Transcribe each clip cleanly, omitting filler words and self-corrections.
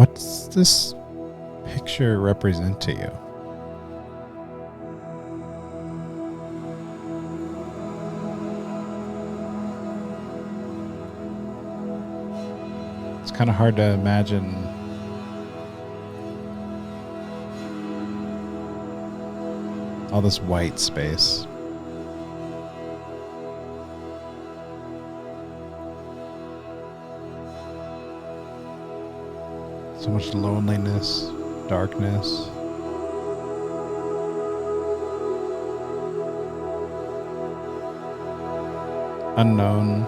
What's this picture represent to you? It's kind of hard to imagine all this white space. So much loneliness, darkness. Unknown.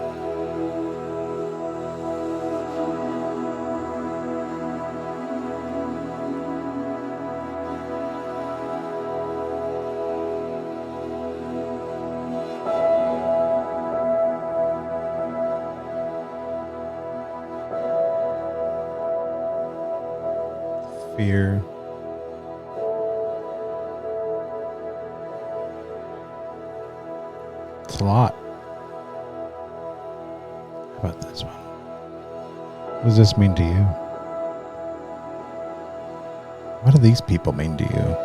Fear. It's a lot. How about this one? What does this mean to you? What do these people mean to you?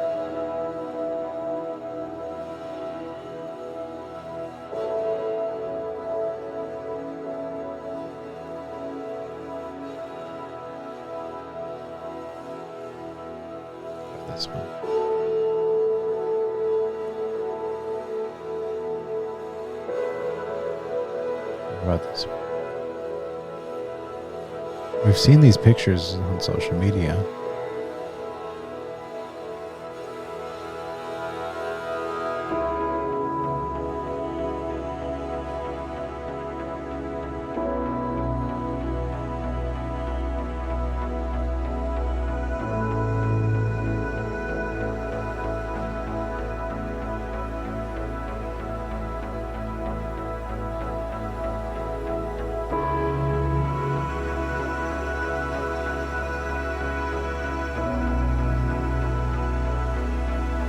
This one. What about this one? We've seen these pictures on social media.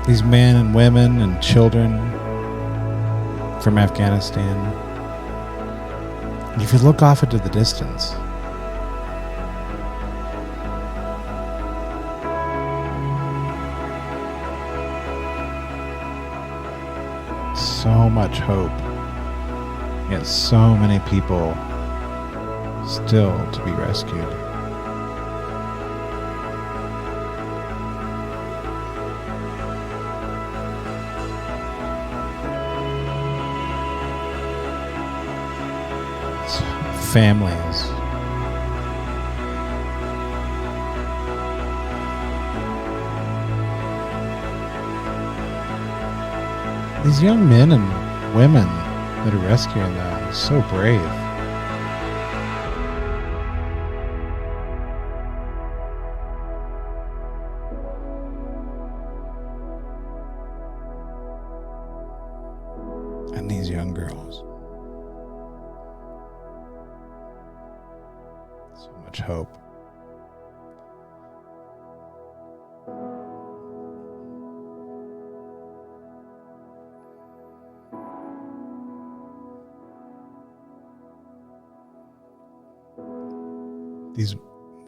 These men and women and children from Afghanistan. And if you look off into the distance, so much hope, yet so many people still to be rescued. Families. These young men and women that are rescuing them are so brave. And these young girls. So much hope. These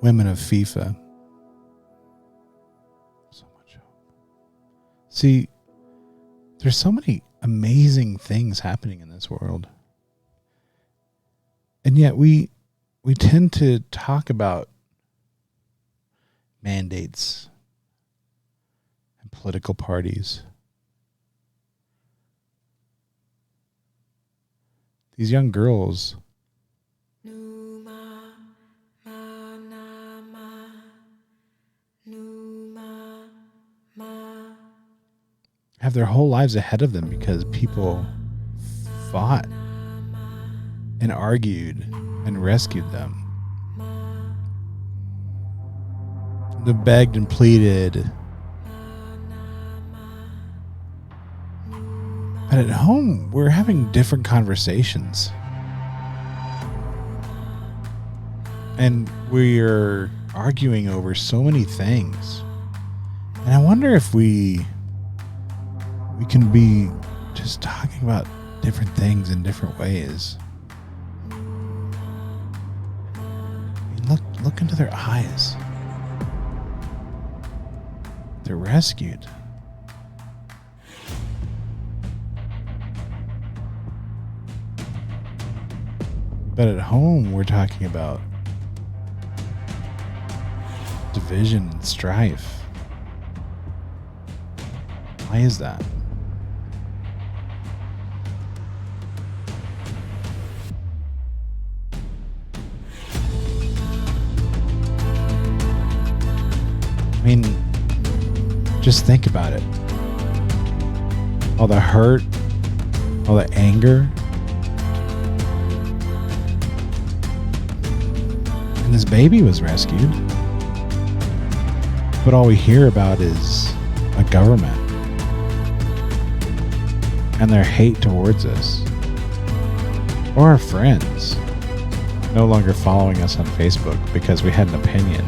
women of FIFA. So much hope. See, there's so many amazing things happening in this world. And yet we tend to talk about mandates and political parties. These young girls have their whole lives ahead of them because people fought and argued and rescued them. They begged and pleaded. But at home, we're having different conversations. And we're arguing over so many things. And I wonder if we can be just talking about different things in different ways. Look into their eyes. They're rescued. But at home, we're talking about division and strife. Why is that? I mean, just think about it. All the hurt, all the anger. And this baby was rescued. But all we hear about is a government and their hate towards us. Or our friends no longer following us on Facebook because we had an opinion.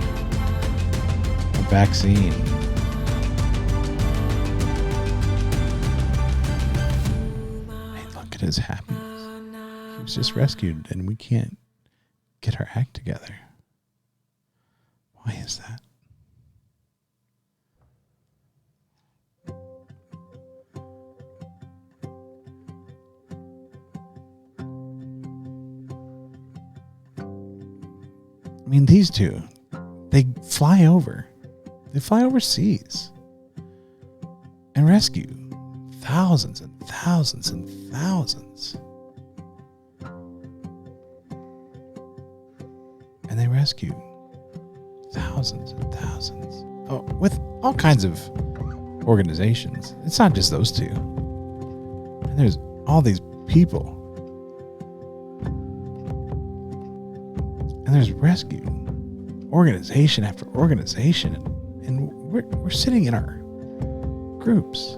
A vaccine. Hey, look at his happiness. He was just rescued and we can't get our act together. Why is that? I mean, these two, they fly overseas and rescue thousands and thousands and thousands. And they rescue thousands and thousands. Oh, with all kinds of organizations. It's not just those two. And there's all these people. And there's rescue organization after organization, and we're sitting in our groups,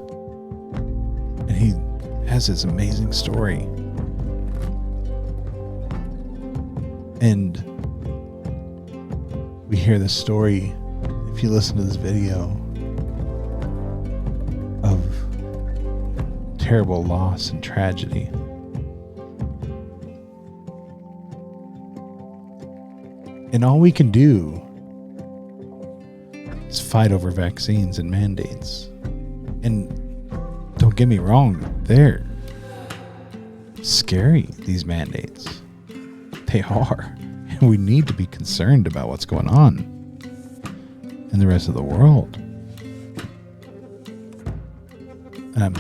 and he has this amazing story, and we hear this story. If you listen to this video of terrible loss and tragedy. And all we can do is fight over vaccines and mandates. And don't get me wrong, they're scary, these mandates. They are. And we need to be concerned about what's going on in the rest of the world. And I'm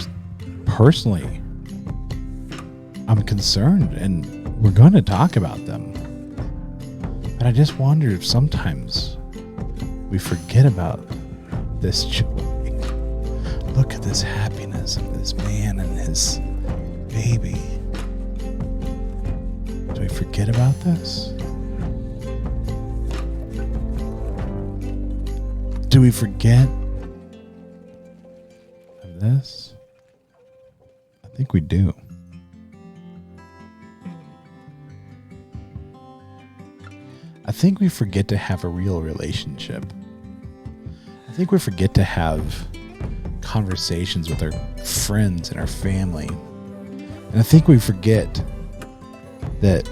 concerned, and we're going to talk about them. But I just wonder if sometimes we forget about this joy. Look at this happiness of this man and his baby. Do we forget about this? Do we forget of this? I think we do. I think we forget to have a real relationship. I think we forget to have conversations with our friends and our family. And I think we forget that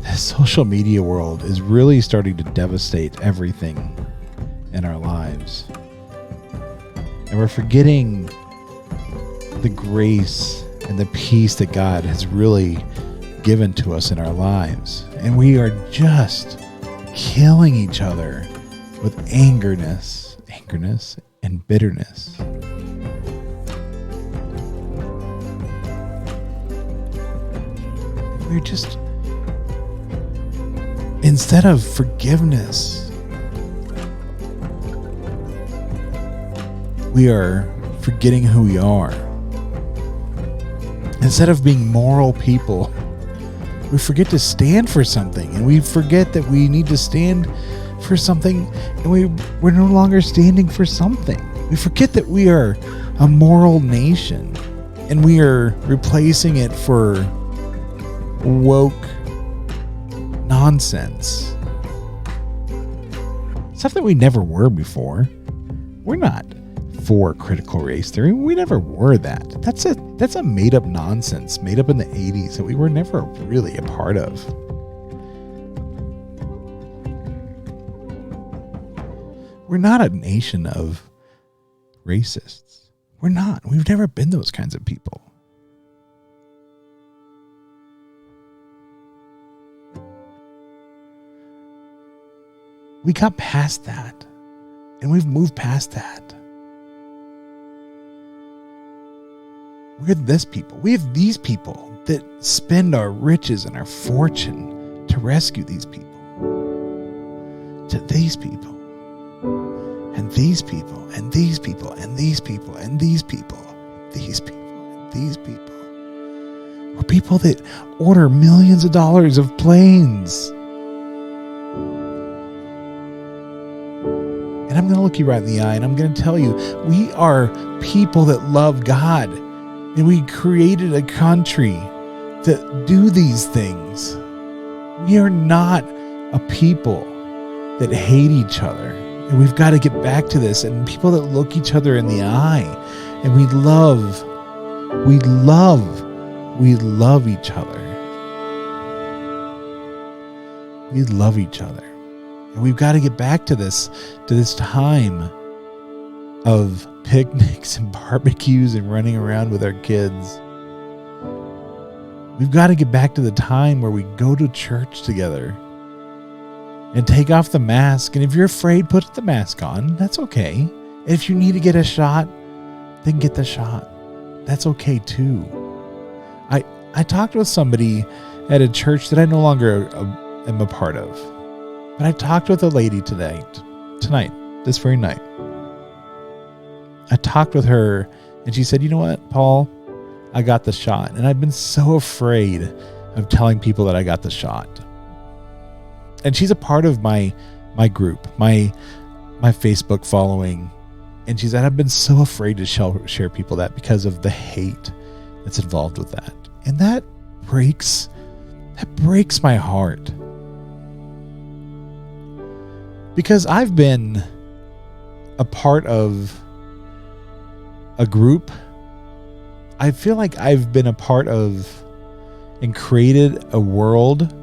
the social media world is really starting to devastate everything in our lives. And we're forgetting the grace and the peace that God has really given to us in our lives. And we are just killing each other with angerness and bitterness. We're just, instead of forgiveness, we are forgetting who we are. Instead of being moral people, we forget to stand for something, and we forget that we need to stand for something, and we're no longer standing for something. We forget that we are a moral nation, and we are replacing it for woke nonsense. Stuff that we never were before. We're not for critical race theory. We never were that. That's a made up nonsense made up in the 80s that we were never really a part of. We're not a nation of racists. We're not. We've never been those kinds of people. We got past that, and we've moved past that. We're this people. We have these people that spend our riches and our fortune to rescue these people. To these people. And these people. And these people. And these people. And these people. These people. And these people. We're people that order millions of dollars of planes. And I'm going to look you right in the eye and I'm going to tell you, we are people that love God. And we created a country that do these things. We are not a people that hate each other. And we've got to get back to this. And people that look each other in the eye. And we love each other. We love each other. And we've got to get back to this time of picnics and barbecues and running around with our kids. We've got to get back to the time where we go to church together and take off the mask. And if you're afraid, put the mask on. That's okay. And if you need to get a shot, then get the shot. That's okay too. I talked with somebody at a church that I no longer am a part of. But I talked with a lady tonight, this very night. I talked with her and she said, you know what, Paul, I got the shot. And I've been so afraid of telling people that I got the shot. And she's a part of my group, my Facebook following. And she said, I've been so afraid to share people that because of the hate that's involved with that. And that breaks my heart. Because I've been a part of a group. I feel like I've been a part of and created a world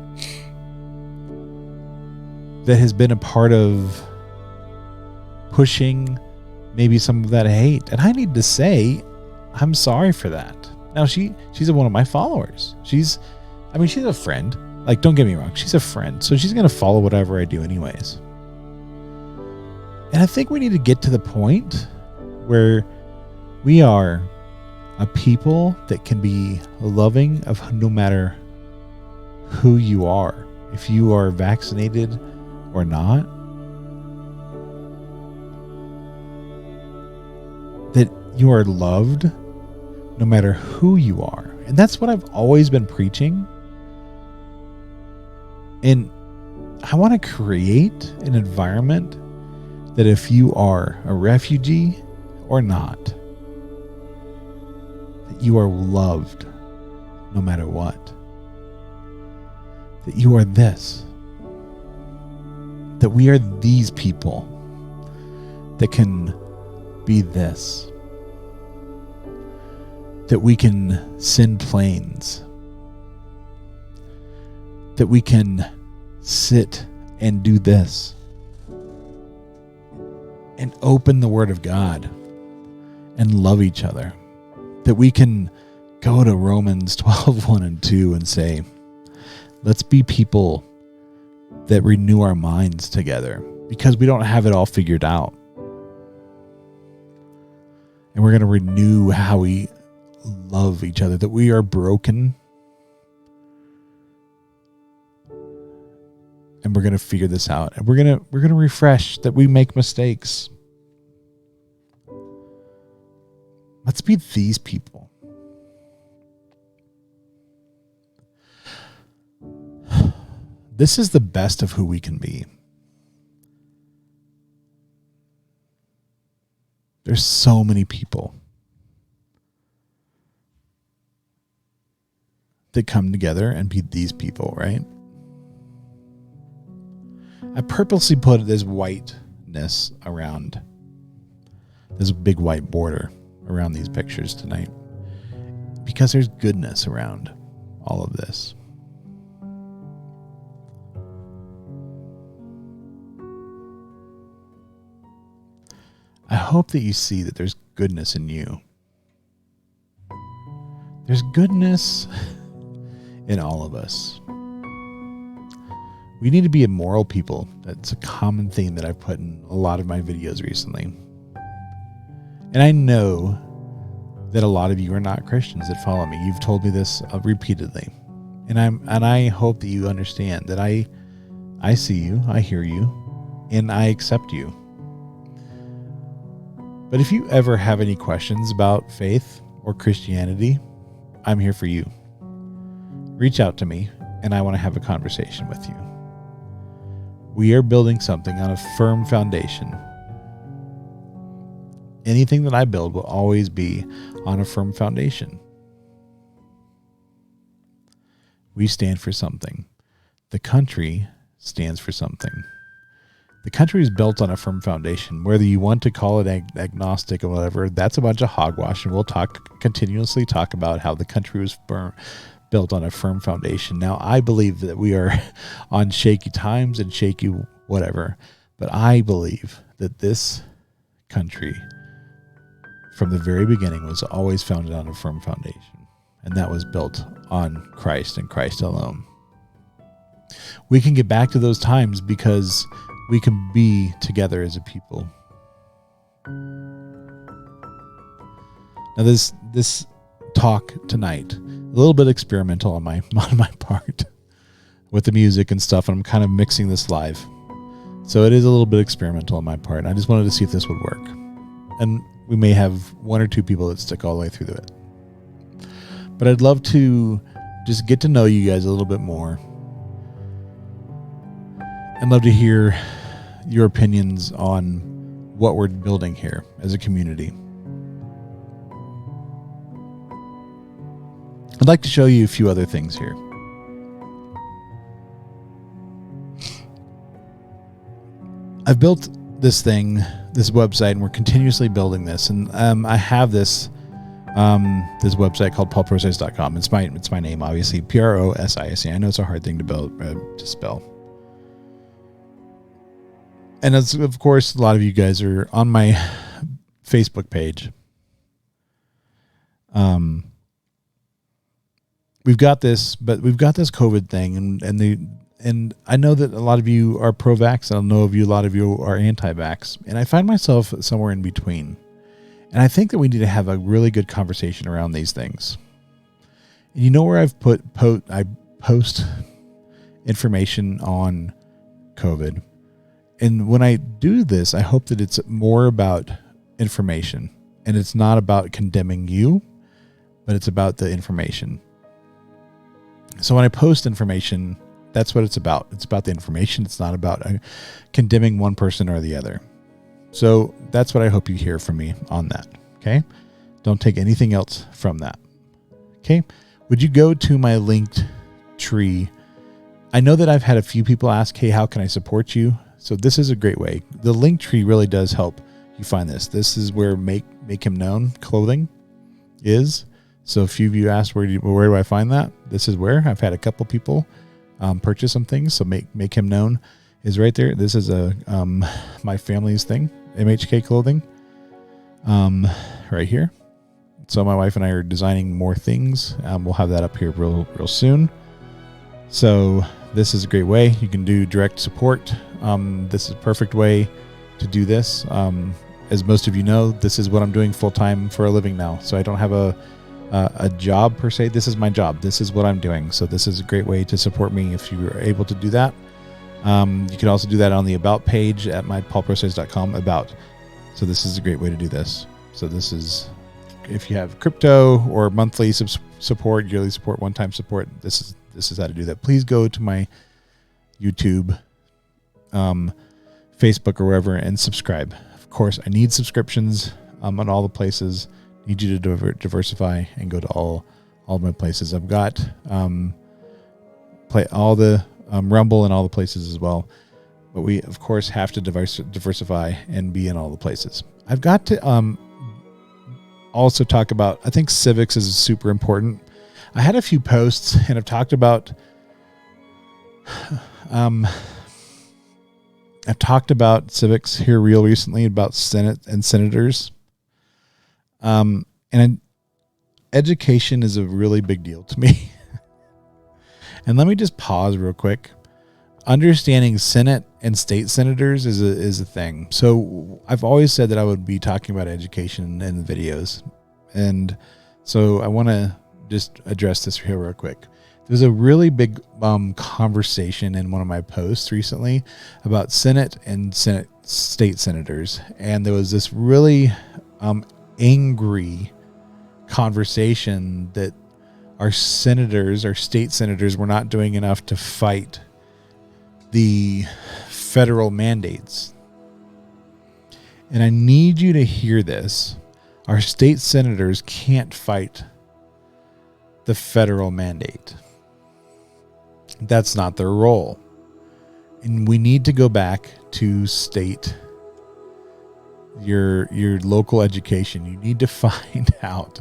that has been a part of pushing maybe some of that hate. And I need to say, I'm sorry for that. Now, she's one of my followers. She's a friend. Like, don't get me wrong. She's a friend. So she's going to follow whatever I do anyways. And I think we need to get to the point where we are a people that can be loving of no matter who you are. If you are vaccinated or not. That you are loved no matter who you are. And that's what I've always been preaching. And I want to create an environment that if you are a refugee or not, that you are loved no matter what. That you are this. That we are these people that can be this. That we can send planes. That we can sit and do this. And open the Word of God. And love each other. That we can go to Romans 12:1 and 2 and say, let's be people that renew our minds together. Because we don't have it all figured out. And we're going to renew how we love each other, that we are broken, and we're going to figure this out, and we're going to refresh, that we make mistakes. Let's be these people. This is the best of who we can be. There's so many people that come together and be these people, right? I purposely put this whiteness around, this big white border around these pictures tonight, because there's goodness around all of this. I hope that you see that there's goodness in you. There's goodness in all of us. We need to be immoral people. That's a common theme that I've put in a lot of my videos recently. And I know that a lot of you are not Christians that follow me. You've told me this repeatedly. And I hope that you understand that I see you, I hear you, and I accept you. But if you ever have any questions about faith or Christianity, I'm here for you. Reach out to me, and I want to have a conversation with you. We are building something on a firm foundation. Anything that I build will always be on a firm foundation. We stand for something. The country stands for something. The country is built on a firm foundation. Whether you want to call it agnostic or whatever, that's a bunch of hogwash, and we'll continuously talk about how the country was built on a firm foundation. Now, I believe that we are on shaky times and shaky whatever, but I believe that this country, from the very beginning, was always founded on a firm foundation, and that was built on Christ and Christ alone. We can get back to those times because we can be together as a people. Now, this talk tonight, a little bit experimental on my part with the music and stuff, and I'm kind of mixing this live. So it is a little bit experimental on my part. I just wanted to see if this would work. And we may have one or two people that stick all the way through it. But I'd love to just get to know you guys a little bit more. I'd love to hear your opinions on what we're building here as a community. I'd like to show you a few other things here. I've built this website, and we're continuously building this. And I have this website called paulprocess.com. It's my name, obviously, Prosice. I know it's a hard thing to spell. And as, of course, a lot of you guys are on my Facebook page. We've got this COVID thing, and I know that a lot of you are pro-vax. I know a lot of you are anti-vax, and I find myself somewhere in between. And I think that we need to have a really good conversation around these things. And you know where I've I post information on COVID. And when I do this, I hope that it's more about information, and it's not about condemning you, but it's about the information. So when I post information, that's what it's about. It's about the information. It's not about condemning one person or the other. So that's what I hope you hear from me on that. Okay. Don't take anything else from that. Okay. Would you go to my linked tree? I know that I've had a few people ask, hey, how can I support you? So this is a great way. The link tree really does help you find this. This is where Make Him Known clothing is. So a few of you asked, where do I find that? This is where I've had a couple people purchase some things. So Make Him Known is right there. This is my family's thing, MHK clothing, right here. So my wife and I are designing more things. We'll have that up here real soon. So this is a great way. You can do direct support. This is a perfect way to do this. As most of you know, this is what I'm doing full time for a living now. So I don't have a job per se. This is my job. This is what I'm doing. So this is a great way to support me if you are able to do that. You can also do that on the About page at mypaulprocess.com about. So this is a great way to do this. So this is, if you have crypto or monthly support, yearly support, one-time support, this is how to do that. Please go to my YouTube, Facebook, or wherever and subscribe. Of course, I need subscriptions on all the places. Need you to diversify and go to all my places. I've got play all the Rumble and all the places as well. But we, of course, have to diversify and be in all the places. I've got to also talk about, I think civics is super important. I had a few posts and I've talked about I've talked about civics here real recently about Senate and senators. And education is a really big deal to me. And let me just pause real quick. Understanding Senate and state senators is a thing. So I've always said that I would be talking about education in the videos. And so I want to just address this here real quick. There's a really big conversation in one of my posts recently about Senate and state senators. And there was this really angry conversation that our senators, our state senators, were not doing enough to fight the federal mandates. And I need you to hear this. Our state senators can't fight the federal mandate. That's not their role. And we need to go back to state your local education. You need to find out.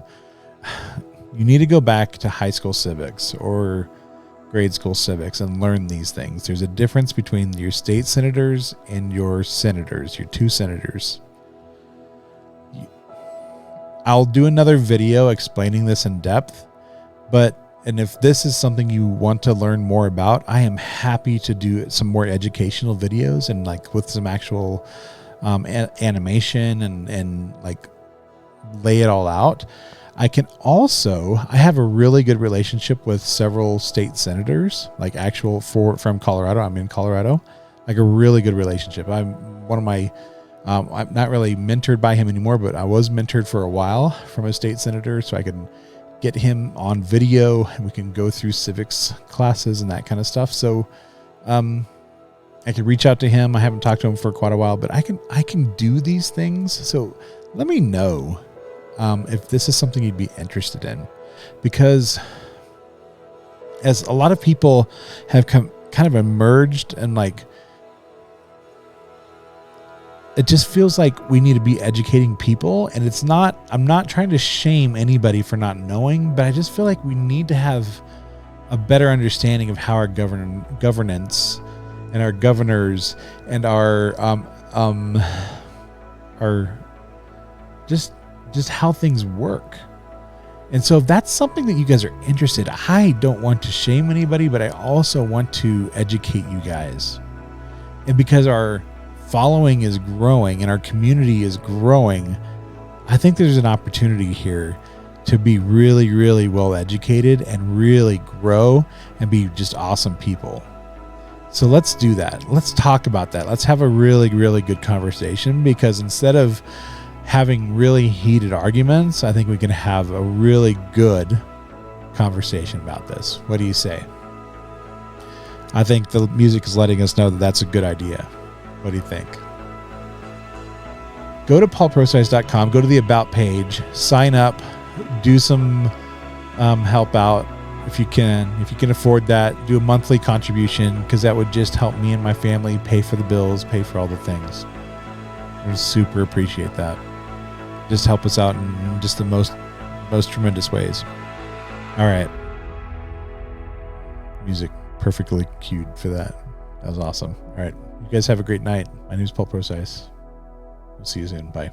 You need to go back to high school civics or grade school civics and learn these things. There's a difference between your state senators and your senators, your two senators. I'll do another video explaining this in depth, and if this is something you want to learn more about, I am happy to do some more educational videos and like with some actual animation and like lay it all out. I have a really good relationship with several state senators, like from Colorado. I'm in Colorado, like a really good relationship. I'm not really mentored by him anymore, but I was mentored for a while from a state senator, so I can get him on video and we can go through civics classes and that kind of stuff. So, I can reach out to him. I haven't talked to him for quite a while, but I can do these things. So let me know if this is something you'd be interested in, because as a lot of people have kind of emerged and like, it just feels like we need to be educating people, and I'm not trying to shame anybody for not knowing, but I just feel like we need to have a better understanding of how our governance and our governors and our just how things work. And so if that's something that you guys are interested, I don't want to shame anybody, but I also want to educate you guys. And because our following is growing and our community is growing, I think there's an opportunity here to be really, really well educated and really grow and be just awesome people. So let's do that. Let's talk about that. Let's have a really, really good conversation, because instead of having really heated arguments, I think we can have a really good conversation about this. What do you say? I think the music is letting us know that that's a good idea. What do you think? Go to paulprosize.com, go to the About page, sign up, do some help out if you can. If you can afford that, do a monthly contribution, because that would just help me and my family pay for the bills, pay for all the things. I would super appreciate that. Just help us out in just the most tremendous ways. All right. Music perfectly cued for that. That was awesome. All right. You guys have a great night. My name is Paul Prosize. We'll see you soon. Bye.